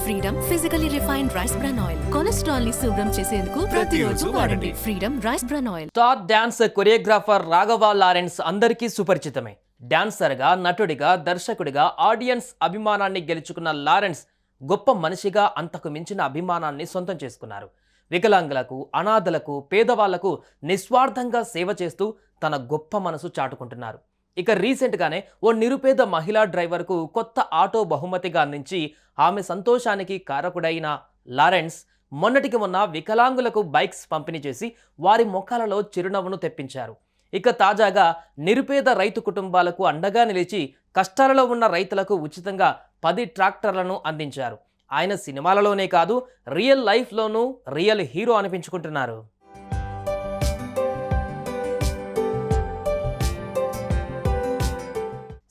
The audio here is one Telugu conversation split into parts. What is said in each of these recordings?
Freedom physically refined rice bran oil cholesterol ని శుభ్రం చేసేందుకు ప్రతిరోజు వాడండి. Freedom rice bran oil. Star dance choreographer Raghava Lawrence అందరికీ సుపరిచితమే. డాన్సర్గా, నటుడిగా, దర్శకుడిగా ఆడియన్స్ అభిమానాన్ని గెలుచుకున్న లారెన్స్ గొప్ప మనిషిగా అంతకు మించిన అభిమానాన్ని సొంతం చేసుకున్నారు. వికలాంగులకు, అనాథలకు, పేదవాళ్లకు నిస్వార్థంగా సేవ చేస్తూ తన గొప్ప మనసు చాటుకుంటున్నారు. ఇక రీసెంట్గానే ఓ నిరుపేద మహిళా డ్రైవర్కు కొత్త ఆటో బహుమతిగా అందించి ఆమె సంతోషానికి కారకుడైన లారెన్స్ మొన్నటికి మొన్న వికలాంగులకు బైక్స్ పంపిణీ చేసి వారి ముఖాలలో చిరునవ్వును తెప్పించారు. ఇక తాజాగా నిరుపేద రైతు కుటుంబాలకు అండగా నిలిచి కష్టాలలో ఉన్న రైతులకు ఉచితంగా 10 ట్రాక్టర్లను అందించారు. ఆయన సినిమాలలోనే కాదు, రియల్ లైఫ్లోనూ రియల్ హీరో అనిపించుకుంటున్నారు.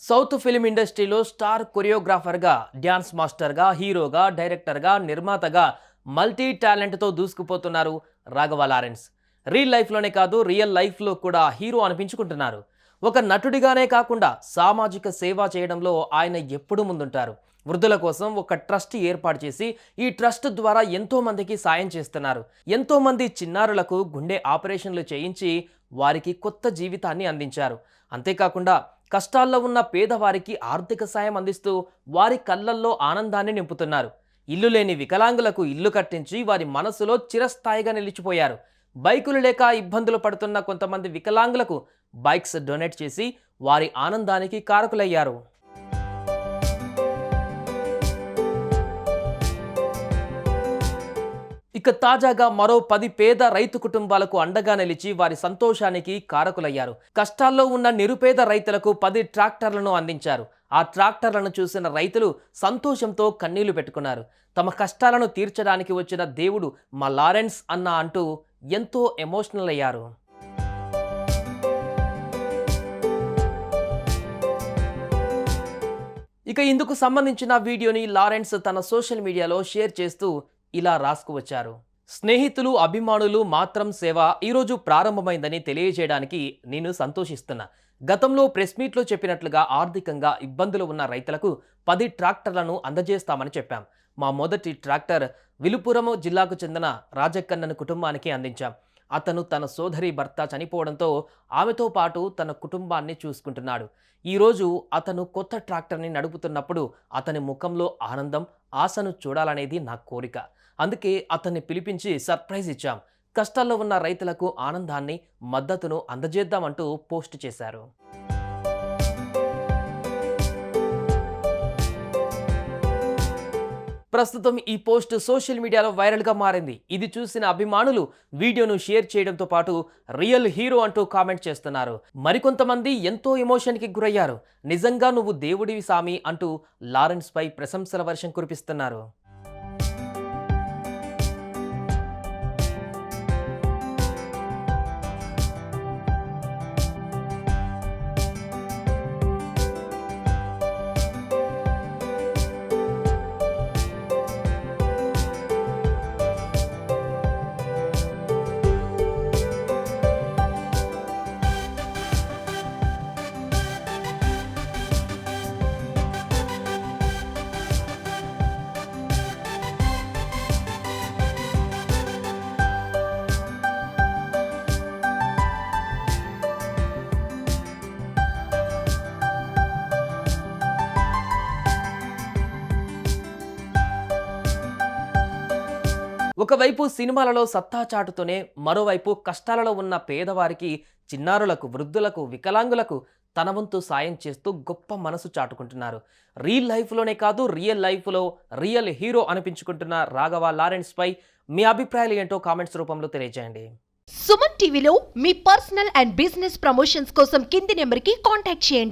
సౌత్ ఫిల్మ్ ఇండస్ట్రీలో స్టార్ కొరియోగ్రాఫర్గా, డ్యాన్స్ మాస్టర్గా, హీరోగా, డైరెక్టర్గా, నిర్మాతగా మల్టీ టాలెంట్తో దూసుకుపోతున్నారు రాఘవ లారెన్స్. రియల్ లైఫ్లోనే కాదు, రియల్ లైఫ్లో కూడా హీరో అనిపించుకుంటున్నారు. ఒక నటుడిగానే కాకుండా సామాజిక సేవ చేయడంలో ఆయన ఎప్పుడూ ముందుంటారు. వృద్ధుల కోసం ఒక ట్రస్ట్ ఏర్పాటు చేసి ఈ ట్రస్ట్ ద్వారా ఎంతో మందికి సాయం చేస్తున్నారు. ఎంతో మంది చిన్నారులకు గుండె ఆపరేషన్లు చేయించి వారికి కొత్త జీవితాన్ని అందించారు. అంతేకాకుండా కష్టాల్లో ఉన్న పేదవారికి ఆర్థిక సాయం అందిస్తూ వారి కళ్ళల్లో ఆనందాన్ని నింపుతున్నారు. ఇల్లు లేని వికలాంగులకు ఇల్లు కట్టించి వారి మనసులో చిరస్థాయిగా నిలిచిపోయారు. బైకులు లేక ఇబ్బందులు పడుతున్న కొంతమంది వికలాంగులకు బైక్స్ డొనేట్ చేసి వారి ఆనందానికి కారకులయ్యారు. ఇక తాజాగా మరో 10 పేద రైతు కుటుంబాలకు అండగా నిలిచి వారి సంతోషానికి కారకులయ్యారు. కష్టాల్లో ఉన్న నిరుపేద రైతులకు 10 ట్రాక్టర్లను అందించారు. ఆ ట్రాక్టర్లను చూసిన రైతులు సంతోషంతో కన్నీళ్లు పెట్టుకున్నారు. తమ కష్టాలను తీర్చడానికి వచ్చిన దేవుడు మా లారెన్స్ అన్న అంటూ ఎంతో ఎమోషనల్ అయ్యారు. ఇక ఇందుకు సంబంధించిన వీడియోని లారెన్స్ తన సోషల్ మీడియాలో షేర్ చేస్తూ ఇలా రాసుకువచ్చారు. స్నేహితులు, అభిమానులు మాత్రం సేవ ఈరోజు ప్రారంభమైందని తెలియజేయడానికి నేను సంతోషిస్తున్నా. గతంలో ప్రెస్ మీట్లో చెప్పినట్లుగా ఆర్థికంగా ఇబ్బందులు ఉన్న రైతులకు 10 ట్రాక్టర్లను అందజేస్తామని చెప్పాం. మా మొదటి ట్రాక్టర్ విలుపురం జిల్లాకు చెందిన రాజక్కన్నన్ కుటుంబానికి అందించాం. అతను తన సోదరి భర్త చనిపోవడంతో ఆమెతో పాటు తన కుటుంబాన్ని చూసుకుంటున్నాడు. ఈరోజు అతను కొత్త ట్రాక్టర్ని నడుపుతున్నప్పుడు అతని ముఖంలో ఆనందం, ఆశను చూడాలనేది నా కోరిక. అందుకే అతన్ని పిలిపించి సర్ప్రైజ్ ఇచ్చాం. కష్టాల్లో ఉన్న రైతులకు ఆనందాన్ని, మద్దతును అందజేద్దామంటూ పోస్ట్ చేశారు. ప్రస్తుతం ఈ పోస్ట్ సోషల్ మీడియాలో వైరల్గా మారింది. ఇది చూసిన అభిమానులు వీడియోను షేర్ చేయడంతో పాటు రియల్ హీరో అంటూ కామెంట్ చేస్తున్నారు. మరికొంతమంది ఎంతో ఎమోషన్కి గురయ్యారు. నిజంగా నువ్వు దేవుడివి సామి అంటూ లారెన్స్ పై ప్రశంసల వర్షం కురిపిస్తున్నారు. ఒకవైపు సినిమాలలో సత్తా చాటుతూనే మరోవైపు కష్టాలలో ఉన్న పేదవారికి, చిన్నారులకు, వృద్ధులకు, వికలాంగులకు తన వంతు సాయం చేస్తూ గొప్ప మనసు చాటుకుంటున్నారు. రియల్ లైఫ్లోనే కాదు, రియల్ లైఫ్లో రియల్ హీరో అనిపించుకుంటున్న రాఘవ లారెన్స్ పై మీ అభిప్రాయాలు ఏంటో కామెంట్స్ రూపంలో తెలియజేయండి. సుమన్ టీవీలో మీ పర్సనల్ అండ్ బిజినెస్ ప్రమోషన్స్ కోసం కింది నెంబర్కి కాంటాక్ట్ చేయండి.